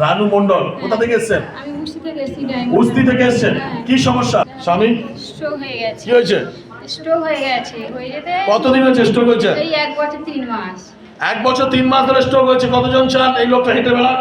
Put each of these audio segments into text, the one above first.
রানু মন্ডল, কোথা থেকে এসেছেন? আমি উস্তি থেকে এসেছি। উস্তি থেকে এসেছেন? কি সমস্যা স্বামী? স্ট্রোক হয়ে গেছে। কি হয়েছে? স্ট্রোক হয়ে গেছে। হয়ে যেতে কতদিন হয়েছে স্ট্রোক হয়েছে? এই 1 বছর 3 মাস। 1 বছর 3 মাস ধরে স্ট্রোক হয়েছে। কতজন চান এই লোকটা হেঁটে বেড়ান?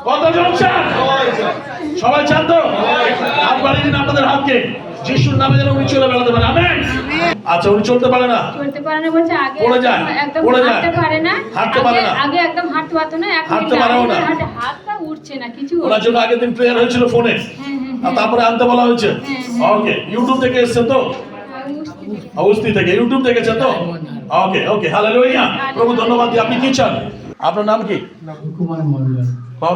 কতজন চান? সবাই চান তো? হাত বাড়িয়ে দিন আপনাদের হাতকে। যিশুর নামে যেন উনি চলে বেড়াতে পারে। আমেন। আচ্ছা, উনি চলতে পারে না? চলতে পারে না বলছে। আগে পড়ে যায়, একদম পড়ে যায়, হাঁটতে পারে না। হাঁটতে পারে না। আগে একদম হাঁটতে পারতো না, এখন হাঁটতে পারেও না। হাতটা উঠছে না কিছু। ওনার জন্য আগের দিন প্রেয়ার হয়েছিল ফোনে, আর তারপরে আনতে বলা হয়েছে। ওকে, ইউটিউব থেকে এসেছেন তো? উস্তি থেকে ইউটিউব দেখেছেন তো? ওকে ওকে, হালেলুয়া। প্রভু ধন্যবাদ দিই। আপনি কি চান? আপনার নাম কি? সুকুমার মন্ডল।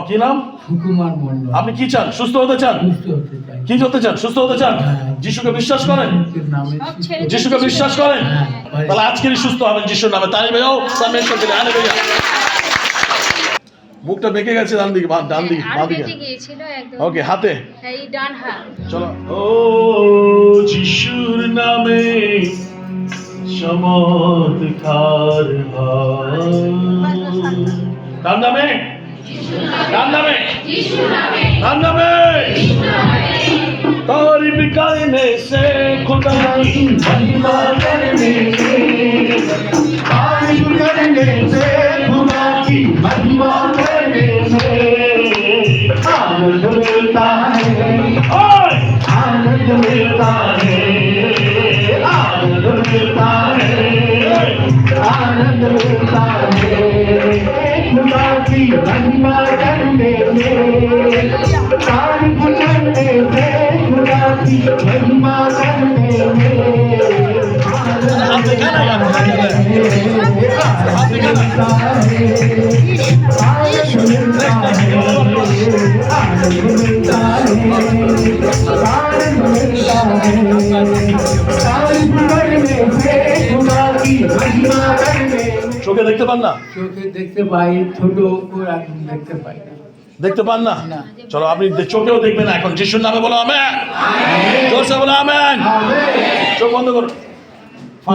কি নাম? সুকুমার মন্ডল। আপনি কি চান? সুস্থ হতে চান? সুস্থ হতে চাই। কি হতে চান? সুস্থ হতে চান? যিশুকে বিশ্বাস করেন? যিশুকে বিশ্বাস করেন? তাহলে আজকেরই সুস্থ হবেন যিশুর নামে। তাই ভাইও পারমেশ্বর কে হালেলুয়া। মুখটা বেঁকে গেছে ডান দিকে, ডান দিকে, বাঁ দিকে। ওকে, হাতে এই ডান হাত। চলো। ও যিশুর নামে চমৎকার হয়। তার নামে, তার নামে, তার নামে तारीफ करने से खुदा की महिमा करने से, तारीफ करने से खुदा की महिमा करने से आनंद मिलता है, आनंद मिलता है, आनंद मिलता है, आनंद मिलता है खुदा की महिमा करने से, तारीफ करने से खुदा की महिमा करने में आनंद मिलता है, आनंद मिलता है, आनंद मिलता है, आनंद मिलता है, आनंद मिलता है तारीफ करने से खुदा की महिमा करने। চোখে দেখতে পান না? চোখে দেখতে পাই, ছোট উপর এখন দেখতে পাই না। দেখতে পান না? চলো, আপনি চোখেও দেখবেন এখন। যিশুর নামে বলো আমেন। জোরসে বলো আমেন। চোখ বন্ধ করো। In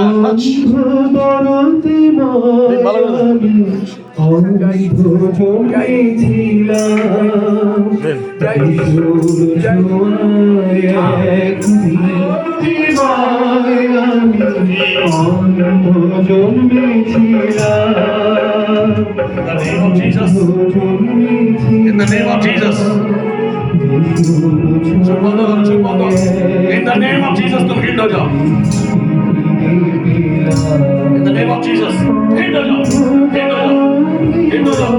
the name of Jesus. In the name of Jesus, तुम हिट हो जाओ। In the name of Jesus, hit हो जाओ, हिट हो जाओ, हिट हो जाओ।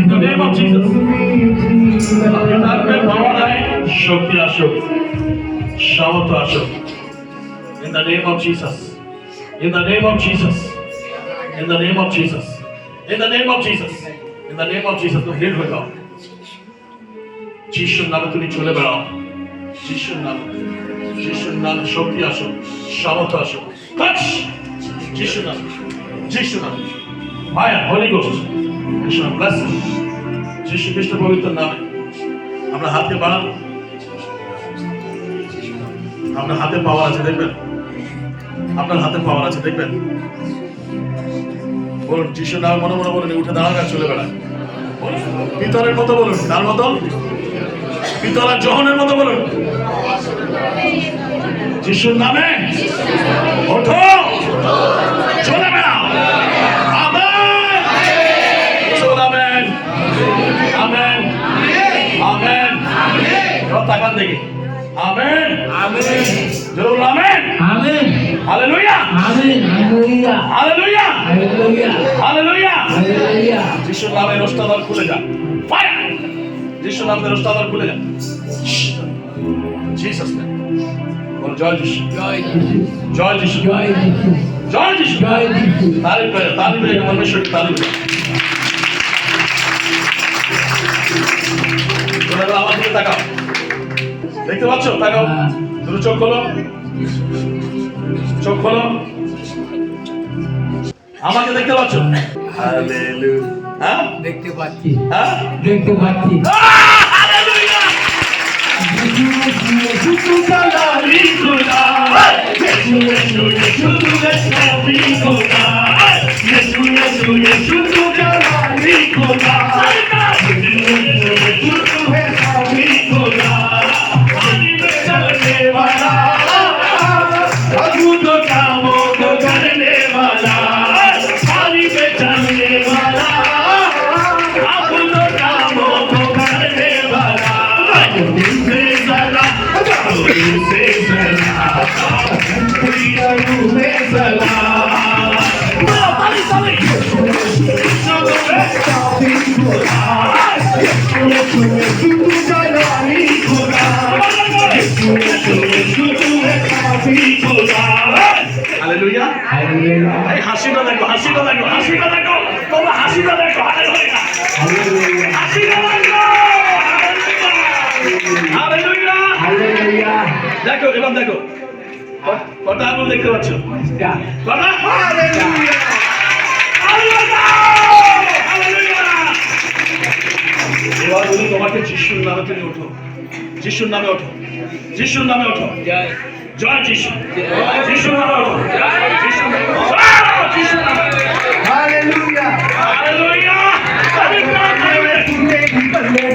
In the name of Jesus, आपके नाम में पावर आए, शक्ति आशो, सामर्थ आशो। In the name of Jesus, in the name of Jesus, in the name of Jesus, in the name of Jesus, in the name of Jesus, तुम hit हो जाओ। যিশুর নামে তুমি চলে বেড়াও। যিশুর নামে, যিশুর নামে শক্তি আসো, সামর্থ্য আসো। যিশুর নামে, যিশুর নামে, মায়া, হোলি গোস্ট, যিশুর নামে, ব্লেস যিশু খ্রিস্টের পবিত্র নামে। আমরা হাতে বাড়াবো, আপনার হাতে পাওয়ার আছে দেখবেন, আপনার হাতে পাওয়ার আছে দেখবেন। বলুন যিশুর নামে, মনে মনে বলুন, উঠে দাঁড়ান আর চলে বেড়ান। পিতরের মতো বলুন, কার মতো? পিতরা জহনের মতো বলুন। যিশুর নামে ওঠো, চলে বেড়াও। Amen, amen, amen, amen. তাকান দেখি। আমেন, আমেন, জোরে amen, amen, hallelujah, amen, hallelujah, hallelujah, hallelujah, hallelujah, hallelujah. যিশুর নামে রোস্টাদার খুলে যান। ফায়ার! যিশুর নামে রোস্টাদার খুলে যান। Jesus name. বলো জয় যিশু, জয় যিশু, জয় যিশু, জয় যিশু, জয় যিশু, জয় যিশু। তারিফ করে, তারিফ করে, পরমেশ্বরকে তারিফ করে। তোমরা আমার দিকে তাকাও। দেখতে পাচ্ছ? তাকাও, দুটো চোখ খোলো, চোখ খোলো। আমাকে দেখতে পাচ্ছ? হালেলুয়া, হ্যাঁ দেখতে পাচ্ছি হ্যাঁ দেখতে পাচ্ছি হালেলুয়া শুধু জালালি খোদা ইয়েশু ইয়েশু ইয়েশু সবই খোদা ইয়েশু ইয়েশু ইয়েশু জালালি খোদা ইয়েশু ইয়েশু সবই খোদা पानी में चलने वाला अद्भुत कामों को करने वाला पानी में चलने वाला अद्भुत कामों को करने वाला दिल से सला दिल से सला दिल से सला हालेलुया भाई हासिदा देखो हासिदा देखो हासिदा देखो তোমরা হাসিটা দেখো হালেলুয়া হাসিটা দেখো হালেলুয়া হালেলুয়া দেখো এবার দেখো কটা আঙুল দেখতে পাচ্ছ কটা হালেলুয়া হালেলুয়া এবার বলি তোমাকে যিশুর নামে তুমি ওঠো যিশুর নামে ওঠো যিশুর নামে ওঠো জয় জয় যিশু যিশুর নামে ওঠো যিশুর নামে যিশুর নামে হালেলুয়া হালেলুয়া পবিত্র নামে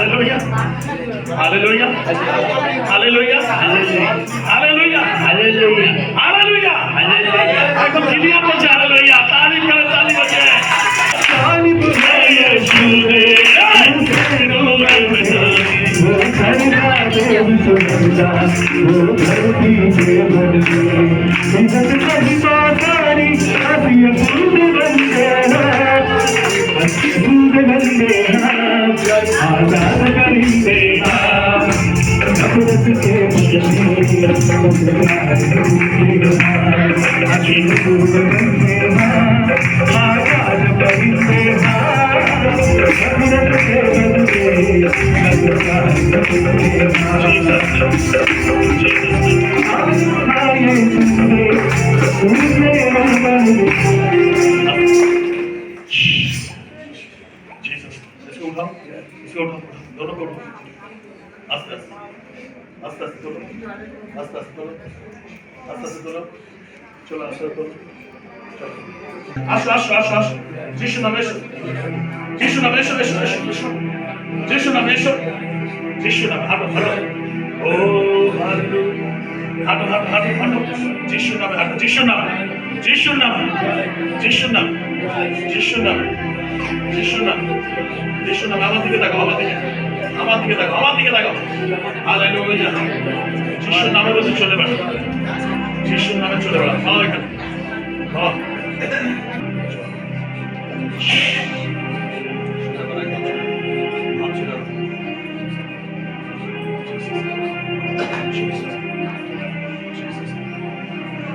Hallelujah. Hallelujah. Hallelujah. Hallelujah. Hallelujah. Hallelujah. একদম ক্লিয়ার বলছে হালেলুয়া তালিম করে তালি বাজে তালিম করে ইয়েশু রে আসো আসো আসো আসো যিশু নামে এসো যিশু নামে এসো এসো এসো এসো যিশু নামে এসো যিশু নামে হাঁটো হাঁটো ও হাঁটো হাঁটো হাঁটো হাঁটো যিশু নামে হাঁটো যিশু নামে যিশু নামে যিশু নামে যিশু নামে যিশু নামে যিশু নামে আমার দিকে তাকাও আমার দিকে আমার দিকে তাকাও আমার দিকে তাকাও হালেলুয়া যিশুর নামে বসে চলে বেড়া যিশুর নামে চলে বেড়া ভালো এখানে ভালো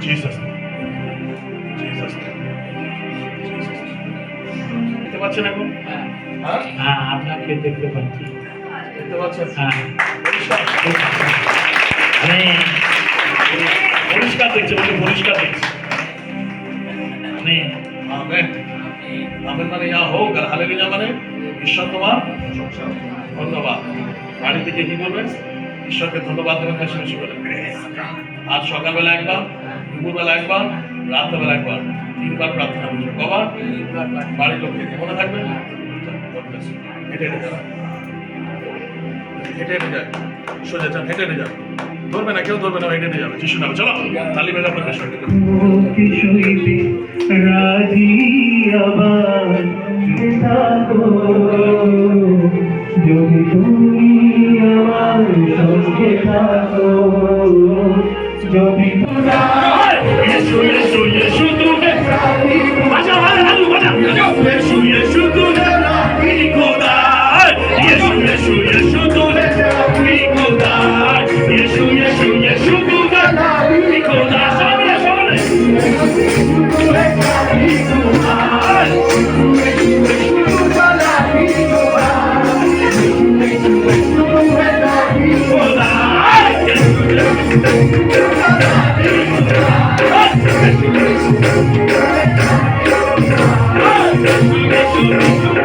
Jesus. Jesus. দেখতে পাচ্ছেন এখন? হ্যাঁ? হ্যাঁ আপনাকে দেখতে পাচ্ছি দেখতে পাচ্ছেন? হ্যাঁ পরিষ্কার দেখছে বলে পরিষ্কার দেখছে আমেন আমেন মানে ইয়া হোক আর হালেলুয়া মানে ঈশ্বর তোমার ধন্যবাদ বাড়ি থেকে কি বলবেন ঈশ্বরকে ধন্যবাদ দেবেন বেশি বেশি করে আজ সকালবেলা একবার দুপুরবেলা একবার রাত্রেবেলা একবার 3 বার প্রার্থনা করবে কবার বাড়ির লোককে মনে থাকবে হেঁটে হেঁটে যান হেঁটে হেঁটে যায় সোজা যান হেঁটে হেঁটে যান ধরবে না কেউ ধরবে না হেঁটে হেঁটে যাবে যিশু নামে চলো তালি বেজে আপনার বেশ রাজি আবার যদি তুমি আমার সঙ্গে থাকো যদি Yesu, Yesu, Yesu, tu me Hallelujah.